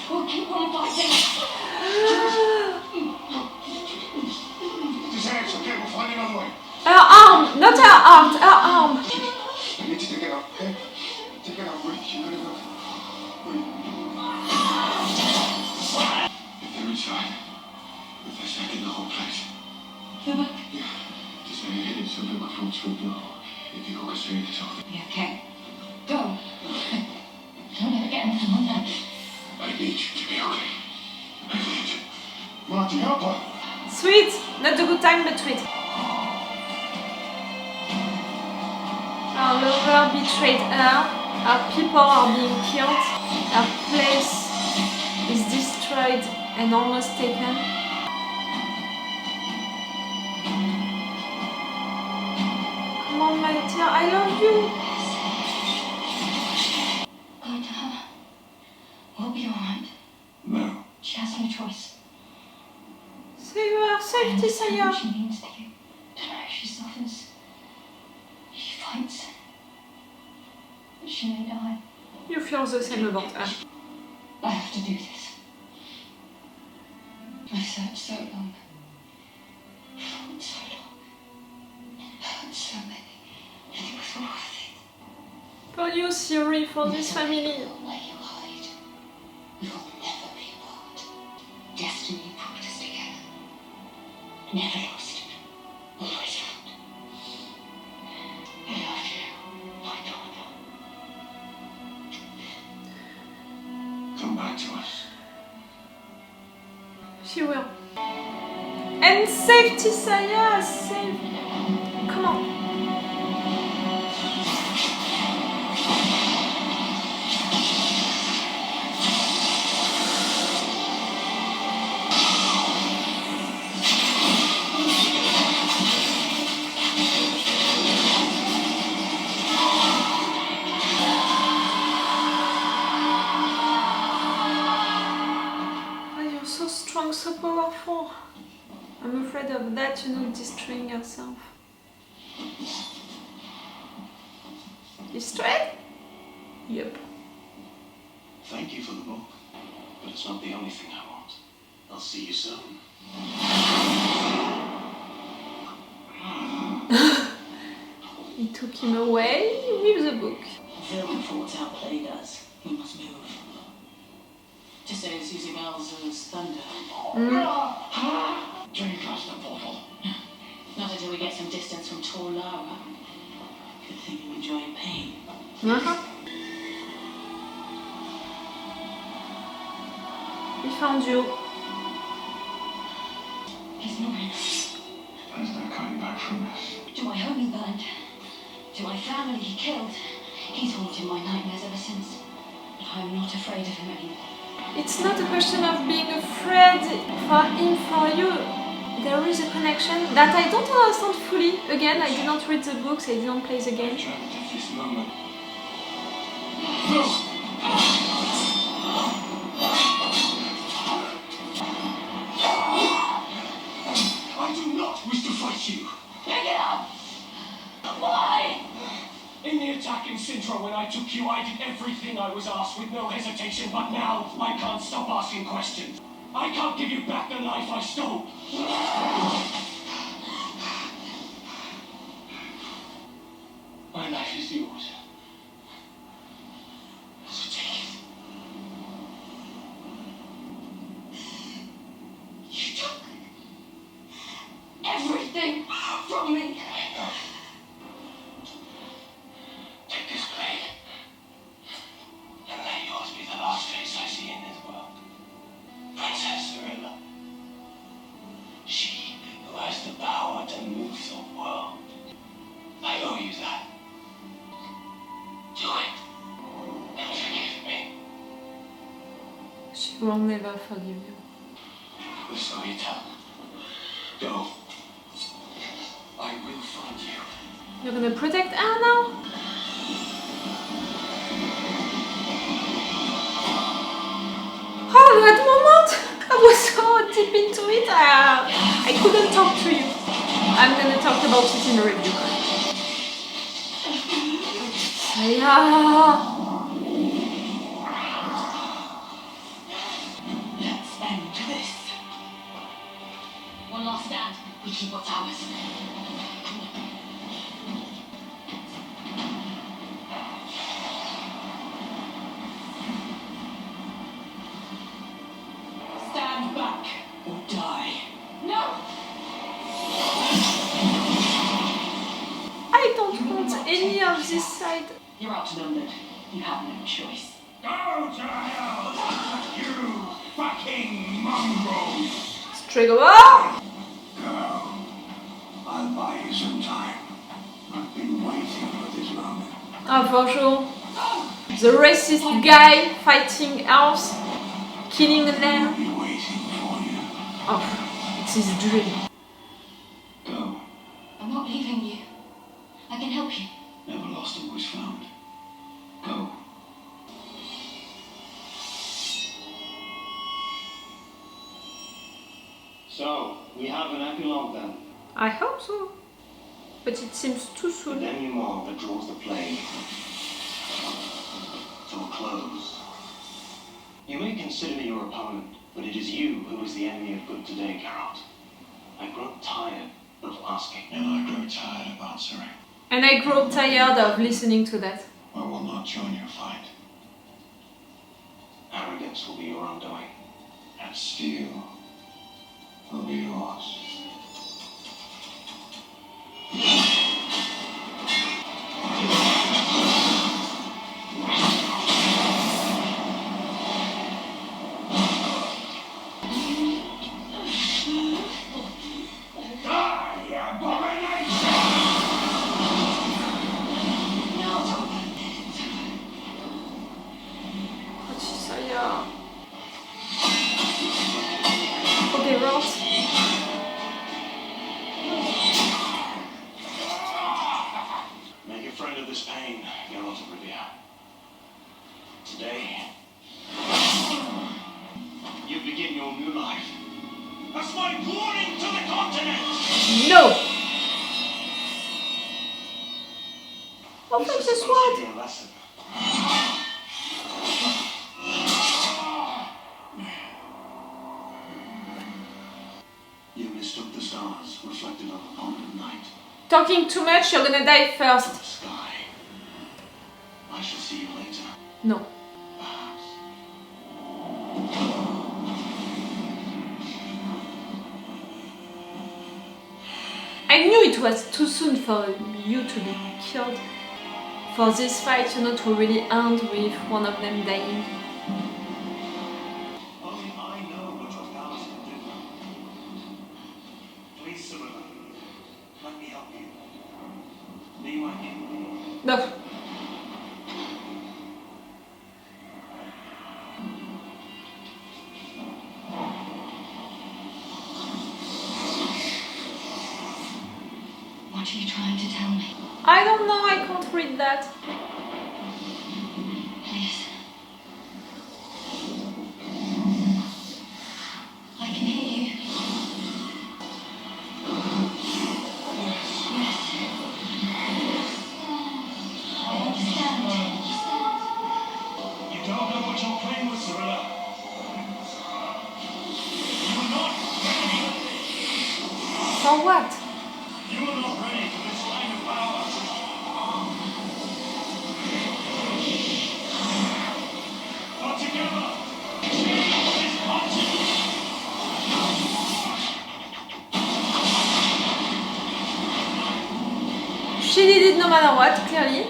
We'll keep on fighting. Tissaia, it's okay. We'll find another way. Her arm, not her heart, her arm. I need you to get up, okay? To get up, wait. You're gonna go. Wait. If they're inside, if they're sacking the whole place. Yeah. Tissaia, hit it something my phone spoke now. If you go straight to something. Yeah, okay. Go. Don't ever get anything on that. I need you to be okay. I need you. Marty, help her. Sweet, not a good time, but sweet. Our lover betrayed her. Our people are being killed. Our place is destroyed and almost taken. Come on, my dear, I love you. Go to her. We'll be alright. No. She has no choice. Save her, save Tissaia. What she means to you. To know she suffers. She fights. But she may die. You feel the same about her. I have to do this. I've searched so long. Fought so long. Hurt so many. And it was worth it. For you, Ciri, for this family. Where you hide. You'll never be apart. Destiny brought us together. Never lost. Always found. I love you, my daughter. Come back to us. She will. And save Tissaia, save. Come on. So powerful. I'm afraid of that, destroying yourself. Destroyed? Yep. Thank you for the book, but it's not the only thing I want. I'll see you soon. He took him away with the book. Villain fought outplayed us. We must move. Tissaia's using elves as thunder. Can you close the portal? Not until we get some distance from tall lava. Good thing you enjoy pain. We found you. He's moving. There's no coming back from this. To my home he burned. To my family he killed. He's haunted my nightmares ever since. But I'm not afraid of him anymore. It's not a question of being afraid for him, for you. There is a connection that I don't understand fully. Again, I did not read the books, I didn't play the game. Trapped at this moment. I do not wish to fight you. Pick it up! Why? In the attack in Sintra, when I took you, I did everything I was asked with no hesitation, but now I can't stop asking questions. I can't give you back the life I stole. My life is yours. So take it. You took everything from me. Take this blade, and let yours be the last face I see in this world. Princess Ciri. She who has the power to move the world. I owe you that. Do it, and forgive me. She will never forgive you. Tissaia, go. I will find you. You're gonna protect her now? Oh, that moment! I was so deep into it, I couldn't talk to you. I'm gonna talk about it in a review. Yeah. our stand. We keep what's ours. Stand back or die. No! I don't want any of this side. You're outnumbered. You have no choice. Go to hell, you fucking mongrels! Stregobor! Go. I'll buy you some time. I've been waiting for this moment. Oh, for sure. The racist guy fighting elves, killing I'll them. be waiting for you. Oh, it's his dream. Go. I'm not leaving you. I can help you. Never lost, always found. Go. So, we have an epilogue then. I hope so. But it seems too The soon. denouement that draws the play to a close. You may consider me your opponent, but it is you who is the enemy of good today, Geralt. I grow tired of asking. And I grow tired of answering. And I grow tired of listening to that. I will not join your fight. Arrogance will be your undoing. And steel will be yours. Tissaia. Okay, Ross. Make a friend of this pain, Geralt of Rivia. Today, you begin your new life. That's my warning to the continent! No! Oh, This thank is you, supposed to sword! be a lesson. You mistook the stars reflected on the pond at night. Talking too much, you're gonna die The first. sky. I shall see you later, No. perhaps. I knew it was too soon for you to be killed. For this fight, you know, to really end with one of them dying. Only I know what your powers can do. Please, Ciri, let me help you. Be my king. No. What are you trying to tell me? I don't know, I can't read that. Please. I can hear you. Yes. I understand. You don't know what you're playing with, Ciri. You are not ready. For what? You are not ready for this kind of power. Not together. This continent. She did it no matter what, clearly.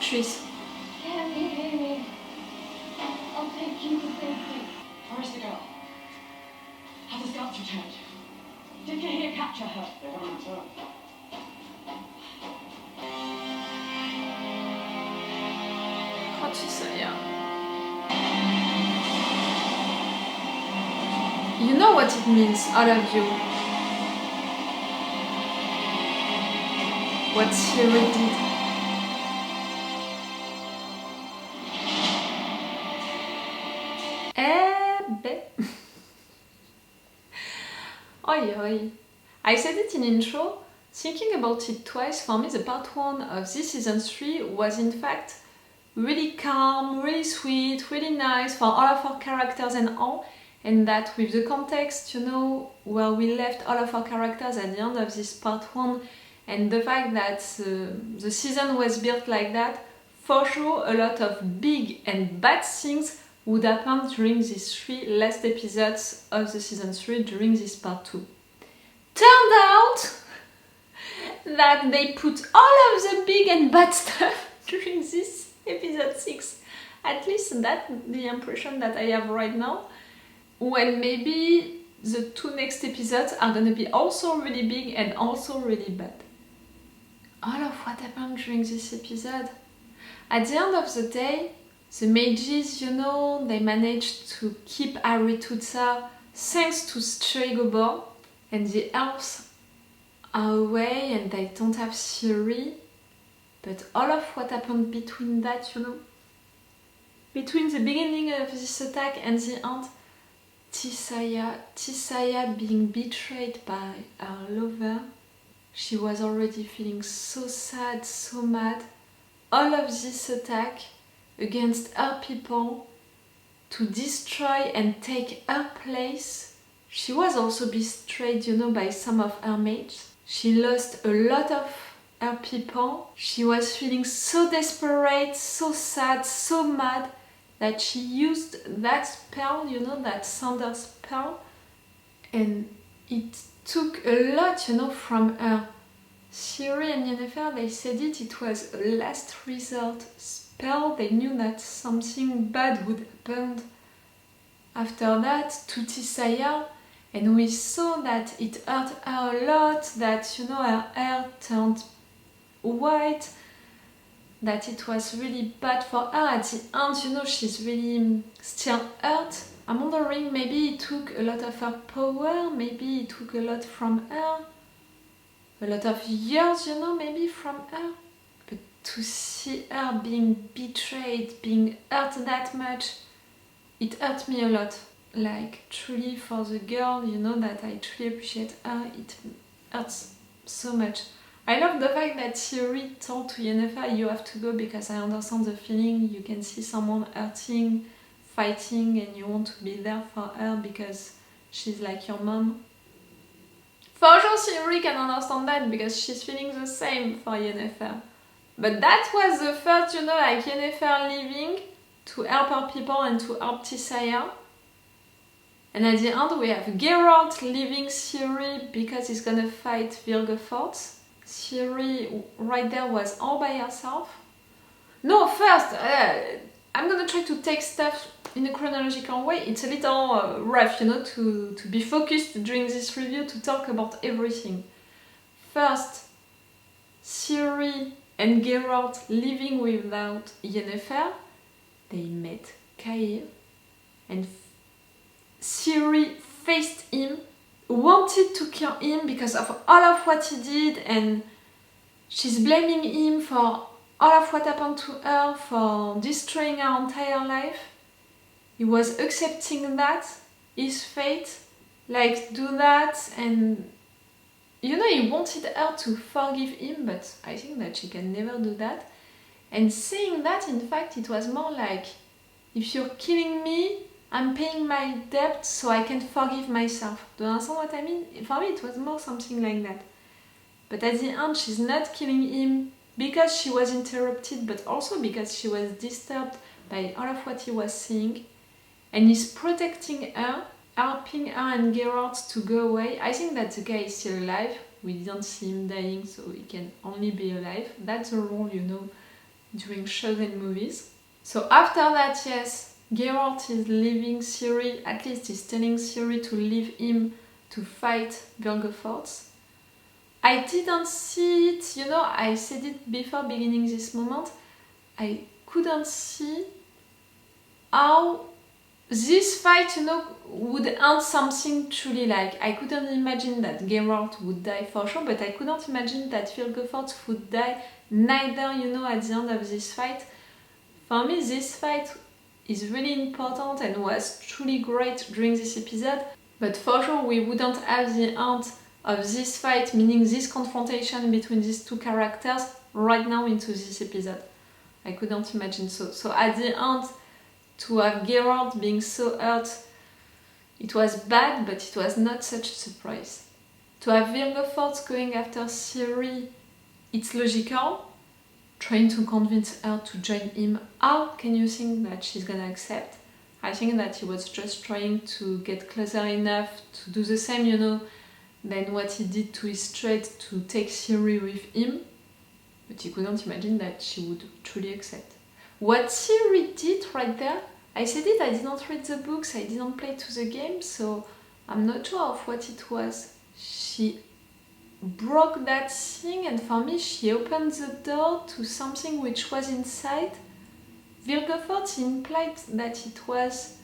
Tris. Can you hear me? I'll take you to safety. Where's the girl? Have the scouts returned? Did Cahir capture her? They haven't returned. Oh, Tissaia. You know what it means, all of you. What Ciri did. Oi, oi. I said it in intro. Thinking about it twice, for me the part 1 of this season 3 was in fact really calm, really sweet, really nice for all of our characters and all. and that with the context, you know, where we left all of our characters at the end of this part 1, and the fact that the season was built like that, for sure a lot of big and bad things would happen during these 3 last episodes of the season 3 during this part 2. Turned out that they put all of the big and bad stuff during this episode 6. At least that's the impression that I have right now. When maybe the 2 next episodes are gonna be also really big and also really bad. All of what happened during this episode. At the end of the day, the mages, you know, they managed to keep Arethusa thanks to Stregobor, and the elves are away and they don't have Ciri. But all of what happened between that, you know, between the beginning of this attack and the end, Tissaia being betrayed by her lover, she was already feeling so sad, so mad. All of this attack against her people to destroy and take her place. She was also betrayed, you know, by some of her mates. She lost a lot of her people. She was feeling so desperate, so sad, so mad that she used that spell, you know, that thunder spell, and it took a lot, you know, from her. Ciri and Yennefer, they said it was a last resort spell. They knew that something bad would happen after that to Tissaia, and we saw that it hurt her a lot, that, you know, her hair turned white, that it was really bad for her. At the end, you know, she's really still hurt. I'm wondering, maybe it took a lot of her power, maybe it took a lot from her. A lot of years, you know, maybe from her. But to see her being betrayed, being hurt that much, it hurt me a lot. Like, truly for the girl, you know, that I truly appreciate her, it hurts so much. I love the fact that Ciri told to Yennefer, you have to go because I understand the feeling. You can see someone hurting, fighting, and you want to be there for her because she's like your mom. For sure Ciri can understand that because she's feeling the same for Yennefer. But that was the first, you know, like Yennefer leaving to help her people and to help Tissaia. And at the end we have Geralt leaving Ciri because he's gonna fight Vilgefortz. Ciri right there was all by herself. No, first, I'm gonna try to take stuff in a chronological way. It's a little rough, you know, to be focused during this review, to talk about everything. First, Ciri and Geralt living without Yennefer. They met Cahir, and Ciri faced him, wanted to kill him because of all of what he did, and she's blaming him for all of what happened to her, for destroying her entire life. He was accepting that, his fate, like do that, and you know, he wanted her to forgive him, but I think that she can never do that. And saying that, in fact, it was more like, if you're killing me, I'm paying my debt so I can forgive myself. Do you understand what I mean? For me, it was more something like that. But at the end, she's not killing him because she was interrupted, but also because she was disturbed by all of what he was saying. And he's protecting her, helping her and Geralt to go away. I think that the guy is still alive. We didn't see him dying, so he can only be alive. That's a rule, you know, during shows and movies. So after that, yes, Geralt is leaving Ciri, at least he's telling Ciri to leave him to fight Vilgefortz. I didn't see it, you know, I said it before beginning this moment, I couldn't see how this fight, you know, would end something truly like. I couldn't imagine that Geralt would die for sure, but I couldn't imagine that Vilgefortz would die neither, you know, at the end of this fight. For me, this fight is really important and was truly great during this episode, but for sure we wouldn't have the end of this fight, meaning this confrontation between these two characters, right now into this episode. I couldn't imagine so. So at the end, to have Geralt being so hurt, It was bad, but it was not such a surprise. To have Vilgefortz going after Ciri, it's logical. Trying to convince her to join him, how can you think that she's gonna accept? I think that he was just trying to get closer enough to do the same, than what he did to his threat to take Ciri with him. But he couldn't imagine that she would truly accept. What Ciri did right there, I said it, I didn't read the books, I didn't play to the game, so I'm not sure of what it was. She broke that thing, and for me she opened the door to something which was inside. Vilgefortz implied that it was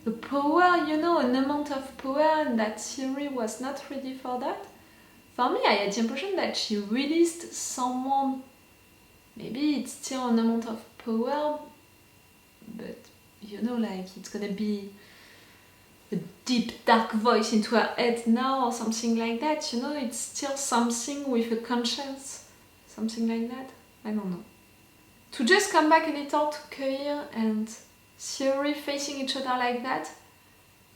a power, an amount of power, and that Ciri was not ready for that. For me, I had the impression that she released someone. Maybe it's still an amount of power, but it's gonna be a deep dark voice into her head now or something like that, it's still something with a conscience, something like that, I don't know. To just come back a little to Cahir and Ciri facing each other like that,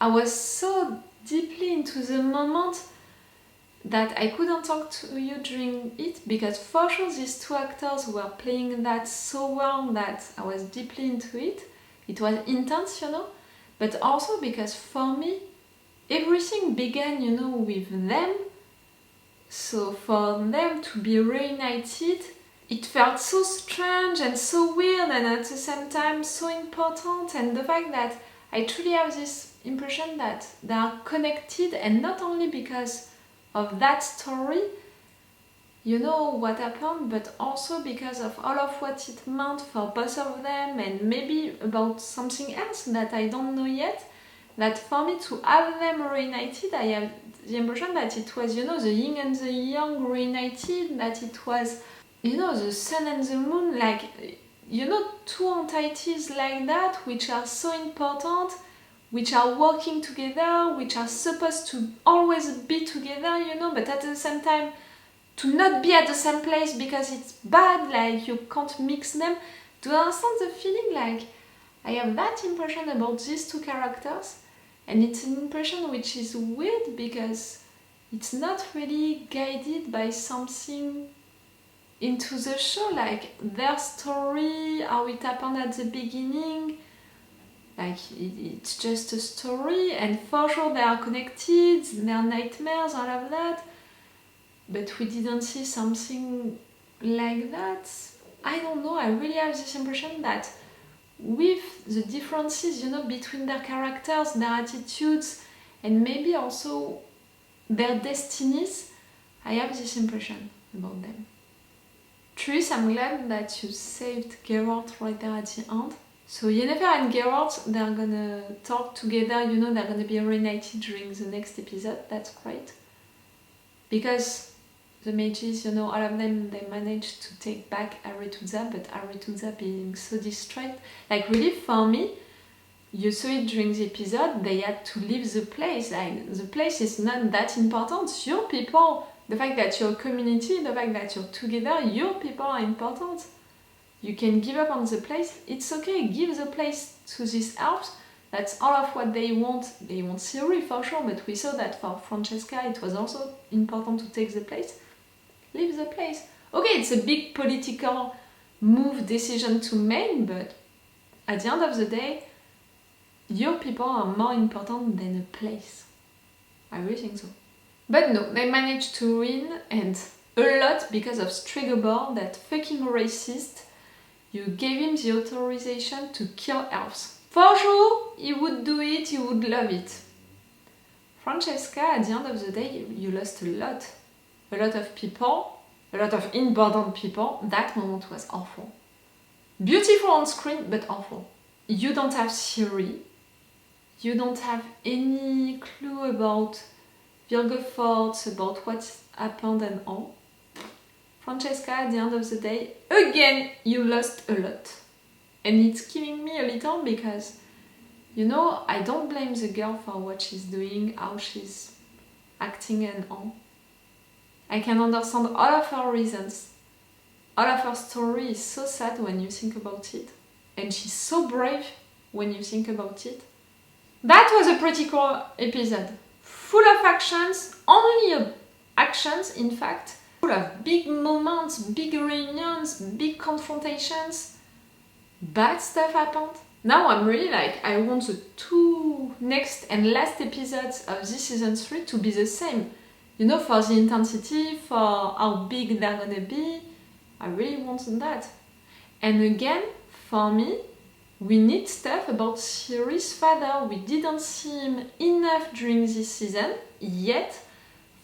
I was so deeply into the moment that I couldn't talk to you during it, because for sure these two actors were playing that so well that I was deeply into it. It was intense, but also because for me, everything began, with them. So for them to be reunited, it felt so strange and so weird, and at the same time so important. And the fact that I truly have this impression that they are connected, and not only because of that story, what happened, but also because of all of what it meant for both of them, and maybe about something else that I don't know yet. That for me to have them reunited, I have the impression that it was, the yin and the yang reunited, that it was, the sun and the moon, like, two entities like that, which are so important, which are working together, which are supposed to always be together, but at the same time, to not be at the same place because it's bad, like you can't mix them. Do you understand the feeling? Like, I have that impression about these two characters, and it's an impression which is weird because it's not really guided by something into the show, like their story, how it happened at the beginning. Like, it's just a story, and for sure they are connected, their nightmares, all of that. But we didn't see something like that. I don't know, I really have this impression that with the differences, between their characters, their attitudes, and maybe also their destinies, I have this impression about them. Tris, I'm glad that you saved Geralt right there at the end. So Yennefer and Geralt, they're gonna talk together, they're gonna be reunited during the next episode. That's great. Because the mages, all of them, they managed to take back Aretuza, but Aretuza being so distraught. Like, really, for me, you saw it during the episode, they had to leave the place. Like, the place is not that important. Your people, the fact that you're a community, the fact that you're together, your people are important. You can give up on the place, it's okay, give the place to these elves. That's all of what they want. They want Ciri for sure, but we saw that for Francesca it was also important to take the place. Leave the place. Okay, it's a big political move, decision to make, but at the end of the day, your people are more important than a place. I really think so. But no, they managed to win, and a lot because of Stregobor, that fucking racist. You gave him the authorization to kill elves. For sure, he would do it, he would love it. Francesca, at the end of the day, you lost a lot. A lot of people, a lot of important people. That moment was awful. Beautiful on screen, but awful. You don't have Ciri. You don't have any clue about Vilgefortz, about what happened and all. Francesca, at the end of the day, again, you lost a lot. And it's killing me a little because, I don't blame the girl for what she's doing, how she's acting and all. I can understand all of her reasons. All of her story is so sad when you think about it. And she's so brave when you think about it. That was a pretty cool episode. Full of actions, only actions in fact. Full of big moments, big reunions, big confrontations. Bad stuff happened. Now I'm really like, I want the 2 next and last episodes of this season 3 to be the same. You know, for the intensity, for how big they're gonna be. I really want that. And again, for me, we need stuff about Ciri's father. We didn't see him enough during this season yet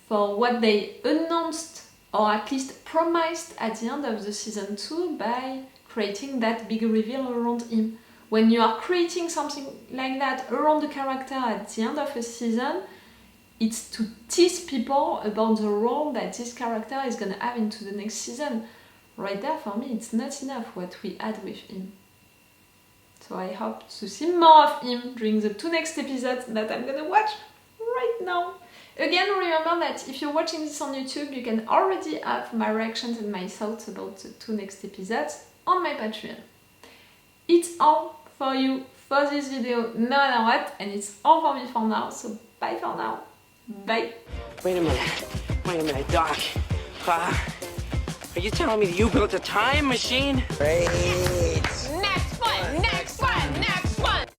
for what they announced or at least promised at the end of the season 2 by creating that big reveal around him. When you are creating something like that around the character at the end of a season, it's to tease people about the role that this character is gonna have into the next season. Right there, for me, it's not enough what we had with him. So I hope to see more of him during the 2 next episodes that I'm gonna watch right now. Again, remember that if you're watching this on YouTube, you can already have my reactions and my thoughts about the 2 next episodes on my Patreon. It's all for you for this video, no matter what, and it's all for me for now, so bye for now. Bye. Wait a minute, Doc. Are you telling me that you built a time machine? Great.